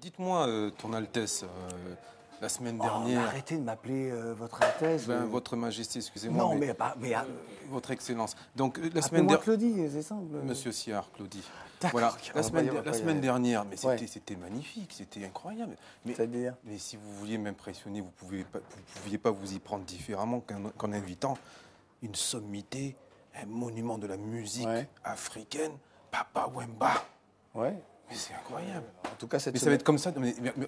Dites-moi, Ton Altesse, la semaine dernière... Arrêtez de m'appeler Votre Altesse. Votre Majesté, excusez-moi. Non, mais Votre Excellence. Donc, la semaine appelez-moi dernière... Claudie, c'est simple. Monsieur Siard, Claudie. D'accord. Voilà, On va la pas y semaine aller. dernière, mais Ouais. c'était magnifique, c'était incroyable. C'est-à-dire Mais si vous vouliez m'impressionner, vous pouviez pas vous y prendre différemment qu'en invitant une sommité, un monument de la musique africaine, Papa Wemba. Ouais. Mais c'est incroyable. En tout cas, cette Mais ça semaine... va être comme ça.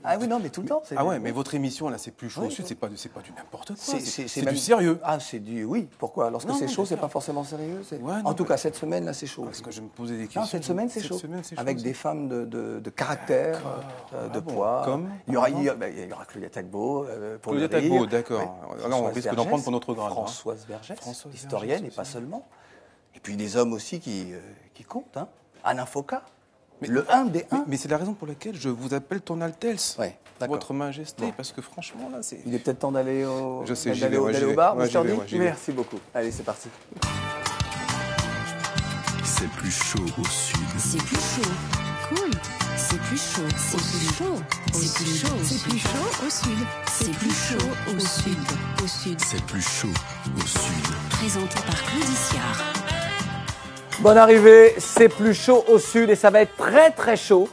Ah oui, non, mais tout le temps. Ah ouais, mais votre émission, là, c'est plus chaud Oui, au sud, oui. c'est pas du n'importe quoi. C'est même- du sérieux. Ah, c'est du... Oui, pourquoi? Lorsque Non, c'est non, chaud, c'est d'accord. pas forcément sérieux. Ouais, non, En tout mais- cas, cette semaine, là, c'est chaud. Parce que je me posais des questions. Non, cette semaine, c'est chaud. Avec des femmes de caractère, de bon, poids. comme, il y aura, par il y aura Claudia Tagbo pour Claudia le rire. Tagbo, d'accord. Ouais. Alors, on Françoise risque d'en Vergès, prendre pour notre grade. Françoise Vergès, Françoise historienne Vergès et pas aussi. seulement. Et puis des hommes aussi qui comptent. Hein. Alain Foka, le 1 des 1. Mais c'est la raison pour laquelle je vous appelle Ton Altesse, Ouais, d'accord. Votre Majesté, Bon. parce que franchement, là, c'est... Il est peut-être temps d'aller au, Je sais, j'y d'aller vais, au, ouais, d'aller j'y au vais. bar, Ouais, Mr. j'y vais, D. ouais, j'y vais. Merci beaucoup. Allez, c'est parti. C'est plus chaud au sud. C'est plus chaud. Cool. C'est plus chaud. C'est plus chaud. C'est plus chaud. C'est plus chaud au sud. C'est plus chaud au sud. Au sud. C'est plus chaud au sud. Présenté par Claudie Siard. Bonne arrivée, c'est plus chaud au sud et ça va être très très chaud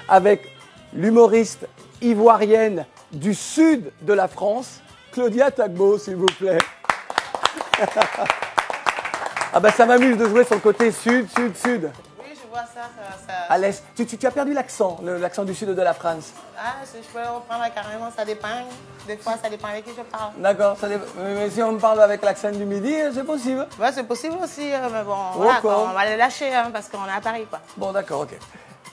avec l'humoriste ivoirienne du sud de la France, Claudia Tagbo, s'il vous plaît. Ah ben ça m'amuse de jouer sur le côté sud. Oui, je vois ça. À l'est. Tu as perdu l'accent, l'accent du sud de la France. Ah, je peux reprendre carrément, ça dépend. Des fois, ça dépend avec qui je parle. D'accord, mais si on me parle avec l'accent du midi, c'est possible. Ouais, c'est possible aussi, mais bon, voilà, quoi. on va le lâcher hein, parce qu'on est à Paris, quoi. Bon, d'accord, ok.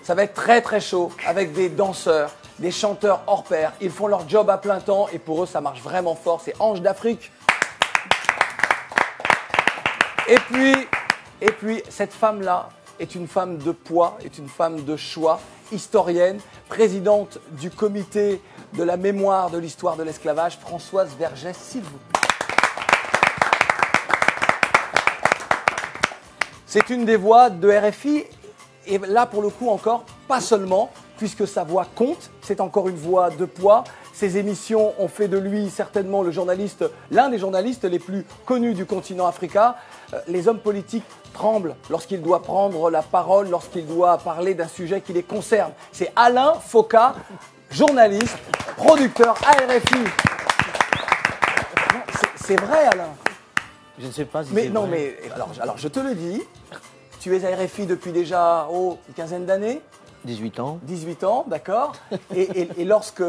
Ça va être très très chaud avec des danseurs, des chanteurs hors pair. Ils font leur job à plein temps et pour eux, ça marche vraiment fort. C'est Ange d'Afrique. Et puis, cette femme-là est une femme de poids, est une femme de choix, historienne, présidente du comité de la mémoire de l'histoire de l'esclavage, Françoise Vergès, s'il vous plaît. C'est une des voix de RFI, et là pour le coup encore, pas seulement, puisque sa voix compte, c'est encore une voix de poids. Ses émissions ont fait de lui certainement l'un des journalistes les plus connus du continent africain. Les hommes politiques tremblent lorsqu'il doit prendre la parole, lorsqu'il doit parler d'un sujet qui les concerne. C'est Alain Foka, journaliste, producteur à RFI. C'est vrai, Alain. Je ne sais pas si Mais c'est non, vrai. mais alors je te le dis, tu es à RFI depuis déjà une quinzaine d'années, 18 ans. 18 ans, d'accord. Et lorsque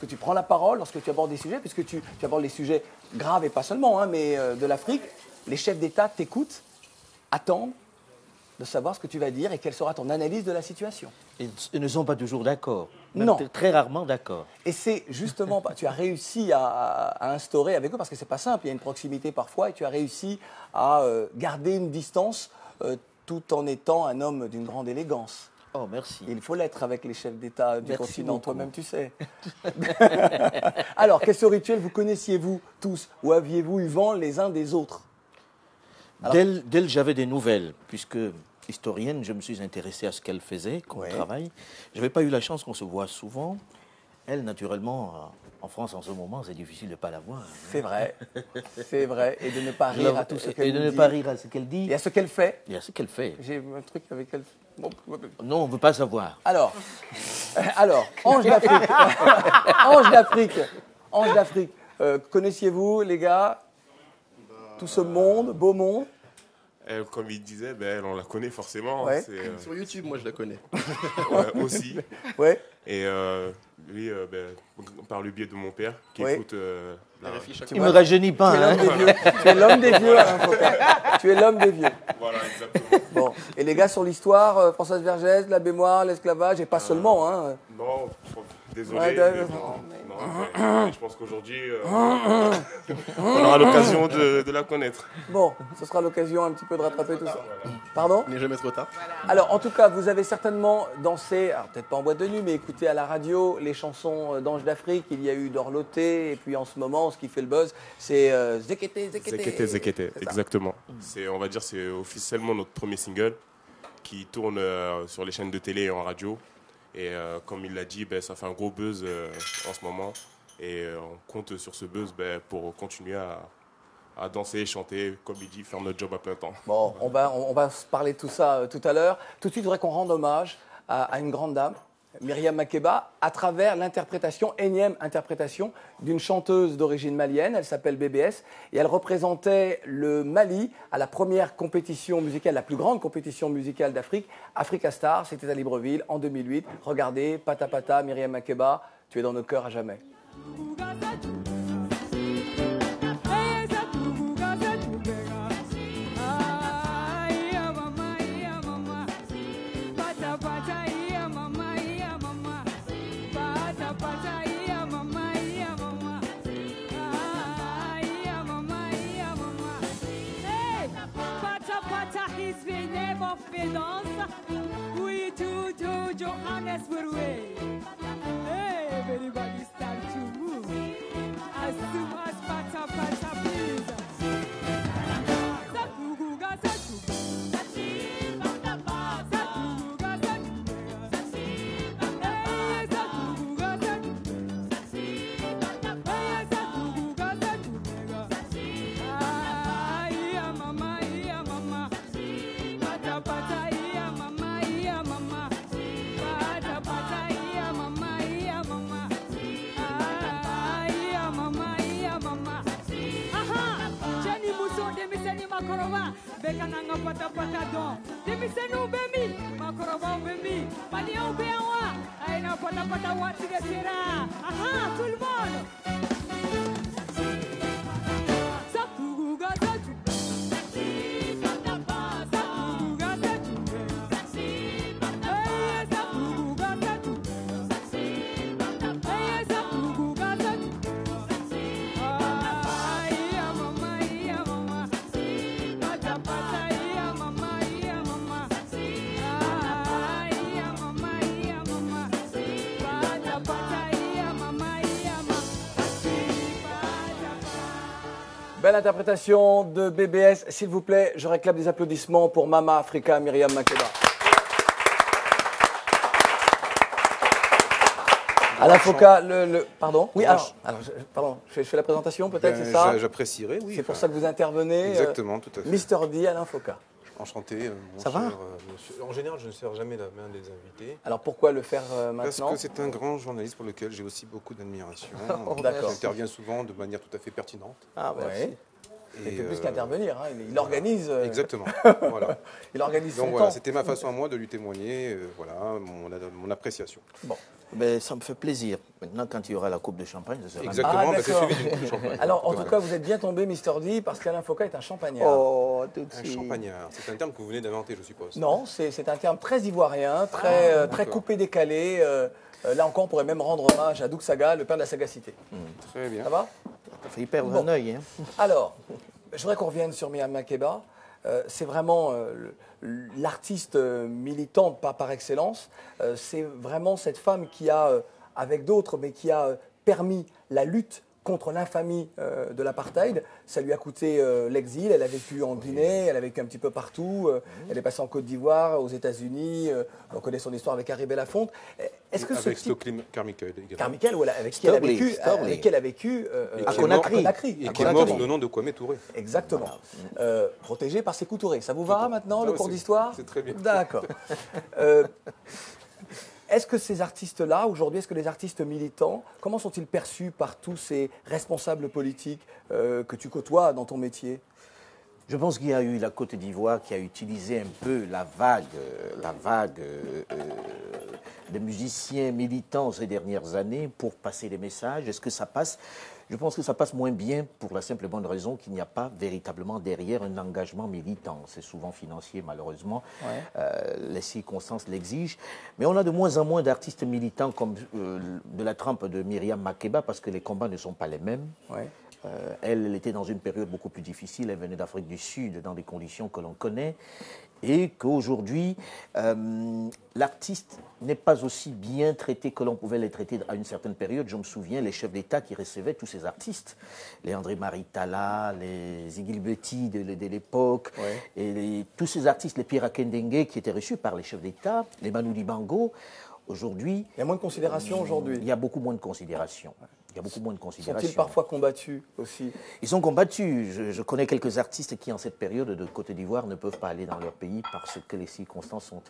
tu prends la parole, lorsque tu abordes des sujets, puisque tu abordes les sujets graves et pas seulement, hein, mais de l'Afrique, les chefs d'État t'écoutent, attendent de savoir ce que tu vas dire et quelle sera ton analyse de la situation. Ils ne sont pas toujours d'accord. Même Non. Très rarement d'accord. Et c'est justement, tu as réussi à instaurer avec eux, parce que c'est pas simple, il y a une proximité parfois, et tu as réussi à garder une distance tout en étant un homme d'une grande élégance. Oh, merci. Il faut l'être avec les chefs d'État du Merci continent, beaucoup. toi-même tu sais. Alors, question rituelle, vous connaissiez-vous tous ou aviez-vous eu vent les uns des autres? Alors- D'elle, j'avais des nouvelles, puisque historienne, je me suis intéressé à ce qu'elle faisait comme Ouais. travail. Je n'avais pas eu la chance qu'on se voit souvent. Elle, naturellement, en France en ce moment, c'est difficile de ne pas la voir. C'est vrai, et de ne pas rire à tout ce qu'elle Et de nous ne dit. pas rire à ce qu'elle dit. Et à ce qu'elle fait. Et à ce qu'elle fait. J'ai un truc avec elle. Bon, Non, on ne veut pas savoir. alors, Ange d'Afrique. Ange d'Afrique. Connaissiez-vous, les gars, tout ce monde, beau monde? Comme il disait, on la connaît forcément. Ouais. C'est, Sur YouTube, moi je la connais. aussi. Ouais. Et lui, par le biais de mon père, qui Oui. écoute la RFI chaque Il ne me rajeunit pas. Tu es l'homme Hein. des vieux. Tu es l'homme des vieux, Alain Foka. Tu es l'homme des vieux. Voilà, exactement. Bon, et les gars sur l'histoire, Françoise Vergès, la mémoire, l'esclavage, et pas seulement, hein. Non, désolé. Ouais, mais mais je pense qu'aujourd'hui, on aura l'occasion de la connaître. Bon, ce sera l'occasion un petit peu de rattraper tout ça. Pardon? Il n'est jamais trop tard. Alors, en tout cas, vous avez certainement dansé, alors peut-être pas en boîte de nuit, mais écouté à la radio les chansons d'Ange d'Afrique. Il y a eu Dorloté, et puis en ce moment, ce qui fait le buzz, c'est Zekete, Zekete. Zekete, C'est ça. exactement. On va dire, c'est officiellement notre premier single qui tourne sur les chaînes de télé et en radio. Et comme il l'a dit, ça fait un gros buzz en ce moment. Et on compte sur ce buzz pour continuer à danser, chanter, comme il dit, faire notre job à plein temps. Bon, on va se parler de tout ça tout à l'heure. Tout de suite, je voudrais qu'on rende hommage à une grande dame, Myriam Makeba, à travers l'interprétation, énième interprétation, d'une chanteuse d'origine malienne. Elle s'appelle BBS et elle représentait le Mali à la première compétition musicale, la plus grande compétition musicale d'Afrique, Africa Star. C'était à Libreville en 2008. Regardez, Pata Pata, Myriam Makeba, tu es dans nos cœurs à jamais. We to Johannesburg way. Hey, everybody start to move. As soon as pata pata please. Sakuga sakuga. Bekananga pata pata don. Demisenu bemi, makorova bemi. Mania bewa, aina pata pata wati de sera. Aha, tout le monde. Sakuga saku. Belle interprétation de BBS. S'il vous plaît, je réclame des applaudissements pour Mama Africa, Myriam Makeba. Alain Foka, pardon. Oui, pardon. Je fais la présentation, peut-être, c'est ça. J'apprécierais, oui. C'est pour ça que vous intervenez. Exactement, tout à fait. Mister D, Alain Foka. Enchanté. Ça va monsieur. En général, je ne sers jamais la main des invités. Alors pourquoi le faire maintenant? Parce que c'est un grand journaliste pour lequel j'ai aussi beaucoup d'admiration. D'accord. Il intervient souvent de manière tout à fait pertinente. Ah, merci. Et il fait plus qu'intervenir, hein. Il organise. Exactement. Voilà. Il organise son Donc voilà, temps. c'était ma façon à moi de lui témoigner, mon appréciation. Bon. Ben, ça me fait plaisir. Maintenant, quand il y aura la coupe de champagne, ce sera... Exactement, c'est d'accord. suivi d'une coupe de champagne. Alors, en tout cas, vous êtes bien tombé, Mister D, parce qu'Alain Foka est un champagnard. Oh, tout de Un suite. champagnard, c'est un terme que vous venez d'inventer, je suppose. Non, c'est un terme très ivoirien, très d'accord. coupé-décalé. Là encore, on pourrait même rendre hommage à Douk Saga, le père de la sagacité. Très bien. Ça va? T'as failli perdre un œil, hein. Alors, je voudrais qu'on revienne sur Myriam Makeba. C'est vraiment l'artiste militante par excellence. C'est vraiment cette femme qui a, avec d'autres, mais qui a permis la lutte contre l'infamie de l'apartheid. Ça lui a coûté l'exil. Elle a vécu en Guinée, elle a vécu un petit peu partout. Elle est passée en Côte d'Ivoire, aux États-Unis. On connaît son histoire avec Harry Belafonte. Est-ce que avec Stokely Carmichael également. Carmichael, voilà, avec qui elle a vécu à Conakry. Et qui est mort sous le nom de Kwame Touré. Exactement. Protégé par Sékou Touré. Ça vous va maintenant, le cours d'histoire? C'est très bien. D'accord. Est-ce que ces artistes-là, aujourd'hui, est-ce que les artistes militants, comment sont-ils perçus par tous ces responsables politiques que tu côtoies dans ton métier? Je pense qu'il y a eu la Côte d'Ivoire qui a utilisé un peu la vague des musiciens militants ces dernières années pour passer des messages. Est-ce que ça passe? Je pense que ça passe moins bien pour la simple et bonne raison qu'il n'y a pas véritablement derrière un engagement militant. C'est souvent financier, malheureusement. Ouais. Les circonstances l'exigent. Mais on a de moins en moins d'artistes militants comme de la trempe de Myriam Makeba parce que les combats ne sont pas les mêmes. Ouais. Elle était dans une période beaucoup plus difficile. Elle venait d'Afrique du Sud dans des conditions que l'on connaît. Et qu'aujourd'hui, l'artiste n'est pas aussi bien traité que l'on pouvait les traiter à une certaine période. Je me souviens, les chefs d'État qui recevaient tous ces artistes, les André-Marie Talla, les Zigil Betty de l'époque, ouais. Et tous ces artistes, les Pierre Akendengue qui étaient reçus par les chefs d'État, les Manu Dibango, Aujourd'hui, Il y a moins de considération aujourd'hui. il y a beaucoup moins de considération. Il y a beaucoup moins de considération. Sont-ils parfois combattus aussi? Ils sont combattus. Je connais quelques artistes qui, en cette période de Côte d'Ivoire, ne peuvent pas aller dans leur pays parce que les circonstances sont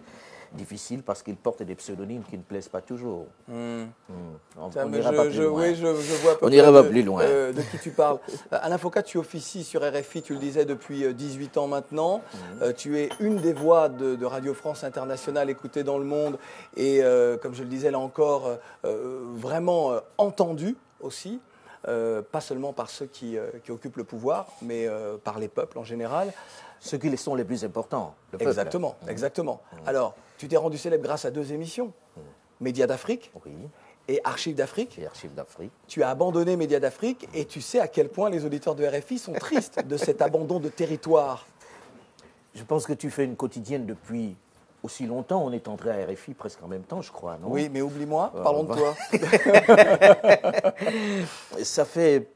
difficiles, parce qu'ils portent des pseudonymes qui ne plaisent pas toujours. On n'ira pas plus loin. Oui, je vois à peu On près n'ira pas plus loin. de qui tu parles. Alain Foka, tu officies sur RFI, tu le disais, depuis 18 ans maintenant. Tu es une des voix de Radio France Internationale écoutée dans le monde et, comme je le disais là encore, vraiment entendue aussi. Pas seulement par ceux qui occupent le pouvoir, mais par les peuples en général. Ceux qui sont les plus importants, le peuple. Exactement, exactement. Alors, tu t'es rendu célèbre grâce à 2 émissions. Médias d'Afrique Oui, et Archives d'Afrique. et Archives d'Afrique. Tu as abandonné Médias d'Afrique et tu sais à quel point les auditeurs de RFI sont tristes de cet abandon de territoire. Je pense que tu fais une quotidienne depuis aussi longtemps. On est entré à RFI presque en même temps, je crois, non? Oui, mais oublie-moi, parlons de toi. Ça fait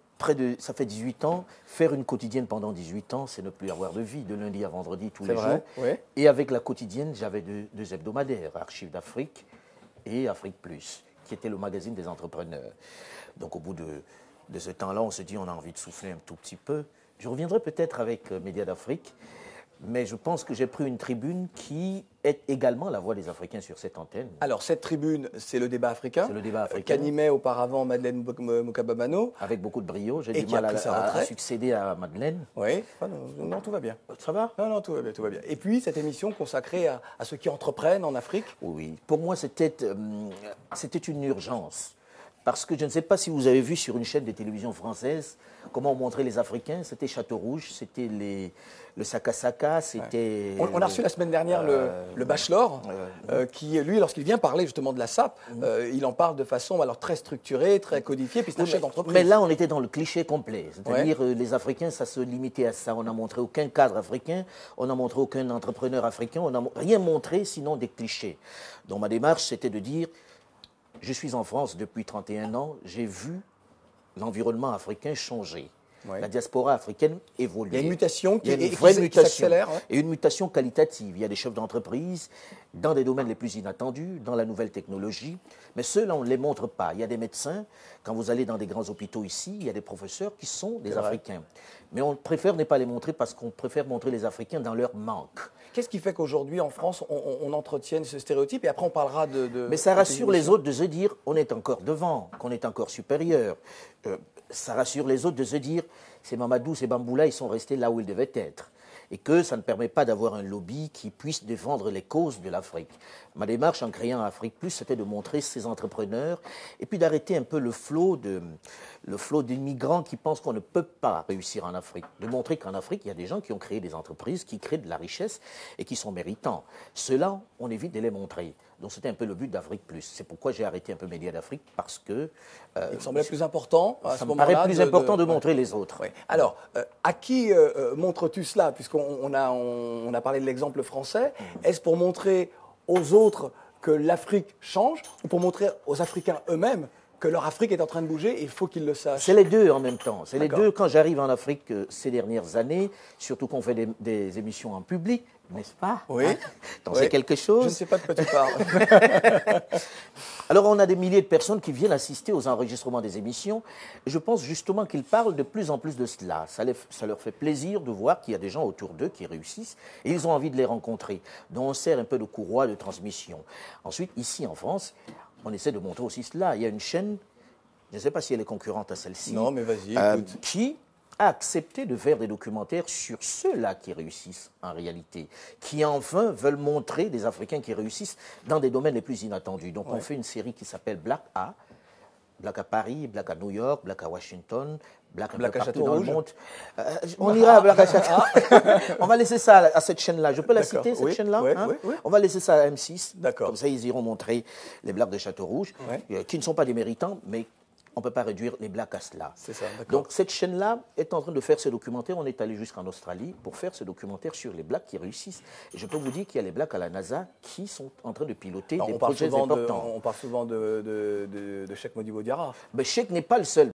18 ans. Faire une quotidienne pendant 18 ans, c'est ne plus avoir de vie, de lundi à vendredi, tous les jours. Oui. Et avec la quotidienne, j'avais deux hebdomadaires, Archives d'Afrique et Afrique Plus, qui était le magazine des entrepreneurs. Donc au bout de ce temps-là, on se dit on a envie de souffler un tout petit peu. Je reviendrai peut-être avec Médias d'Afrique, mais je pense que j'ai pris une tribune qui est également la voix des Africains sur cette antenne. Alors, cette tribune, c'est le débat africain. C'est le débat africain. Qu'animait auparavant Madeleine Mokabamano. Avec beaucoup de brio, j'ai Et du qui a mal pris sa à retraite. succéder à Madeleine. Oui, non, tout va bien. Ça va? Non, tout va bien, tout va bien. Et puis, cette émission consacrée à ceux qui entreprennent en Afrique. Oui, pour moi, c'était une urgence. Parce que je ne sais pas si vous avez vu sur une chaîne de télévision française comment on montrait les Africains. C'était Château Rouge, c'était le Saka-Saka, c'était... On a reçu la semaine dernière le Bachelor, qui, lui, lorsqu'il vient parler justement de la SAP, il en parle de façon alors, très structurée, très codifiée, puis c'est un chef d'entreprise. Mais là, on était dans le cliché complet. C'est-à-dire, les Africains, ça se limitait à ça. On n'a montré aucun cadre africain, on n'a montré aucun entrepreneur africain, on n'a rien montré sinon des clichés. Donc ma démarche, c'était de dire... Je suis en France depuis 31 ans, j'ai vu l'environnement africain changer. La diaspora africaine évolue. Il y a une mutation qui mutation s'accélère. Et une mutation qualitative. Il y a des chefs d'entreprise dans des domaines les plus inattendus, dans la nouvelle technologie. Mais ceux-là, on ne les montre pas. Il y a des médecins, quand vous allez dans des grands hôpitaux ici, il y a des professeurs qui sont des Africains. Mais on préfère ne pas les montrer parce qu'on préfère montrer les Africains dans leur manque. Qu'est-ce qui fait qu'aujourd'hui, en France, on entretienne ce stéréotype et après on parlera de Mais ça rassure les autres de se dire on est encore devant, qu'on est encore supérieur. Ça rassure les autres de se dire c'est Mamadou, c'est Bamboula, ils sont restés là où ils devaient être. Et que ça ne permet pas d'avoir un lobby qui puisse défendre les causes de l'Afrique. Ma démarche en créant Afrique Plus, c'était de montrer ces entrepreneurs et puis d'arrêter un peu le flot d'immigrants qui pensent qu'on ne peut pas réussir en Afrique. De montrer qu'en Afrique, il y a des gens qui ont créé des entreprises, qui créent de la richesse et qui sont méritants. Ceux-là, on évite de les montrer. Donc c'était un peu le but d'Afrique Plus. C'est pourquoi j'ai arrêté un peu Médias d'Afrique, parce que... il me semblait plus important à ce moment-là. Ça me paraît plus important de montrer les autres. Oui. Alors, à qui montres-tu cela? Puisqu'on a parlé de l'exemple français. Est-ce pour montrer aux autres que l'Afrique change ou pour montrer aux Africains eux-mêmes que leur Afrique est en train de bouger et il faut qu'ils le sachent? C'est les deux en même temps. C'est les deux. Quand j'arrive en Afrique ces dernières années, surtout qu'on fait des émissions en public, n'est-ce pas? Oui. T'en sais quelque chose? Je ne sais pas de quoi tu parles. Alors, on a des milliers de personnes qui viennent assister aux enregistrements des émissions. Et je pense justement qu'ils parlent de plus en plus de cela. Ça leur fait plaisir de voir qu'il y a des gens autour d'eux qui réussissent et ils ont envie de les rencontrer. Donc, on sert un peu de courroie de transmission. Ensuite, ici en France, on essaie de montrer aussi cela. Il y a une chaîne, je ne sais pas si elle est concurrente à celle-ci. Non, mais vas-y, écoute. Qui a accepté de faire des documentaires sur ceux-là qui réussissent en réalité, qui enfin veulent montrer des Africains qui réussissent dans des domaines les plus inattendus. Donc on fait une série qui s'appelle Black à Paris, Black à New York, Black à Washington, Black à Château dans Rouge. le monde. On ira à Black à Château. On va laisser ça à cette chaîne-là. Je peux la citer, cette chaîne-là, oui. On va laisser ça à M6. D'accord. Comme ça, ils iront montrer les Blacks de Château Rouge, qui ne sont pas des méritants, mais on ne peut pas réduire les Blacks à cela. C'est ça, d'accord. Donc cette chaîne-là est en train de faire ce documentaire. On est allé jusqu'en Australie pour faire ce documentaire sur les Blacks qui réussissent. Et je peux vous dire qu'il y a les Blacks à la NASA qui sont en train de piloter des projets importants. On parle souvent de Cheikh Modibo Diarra. Mais Cheikh n'est pas le seul.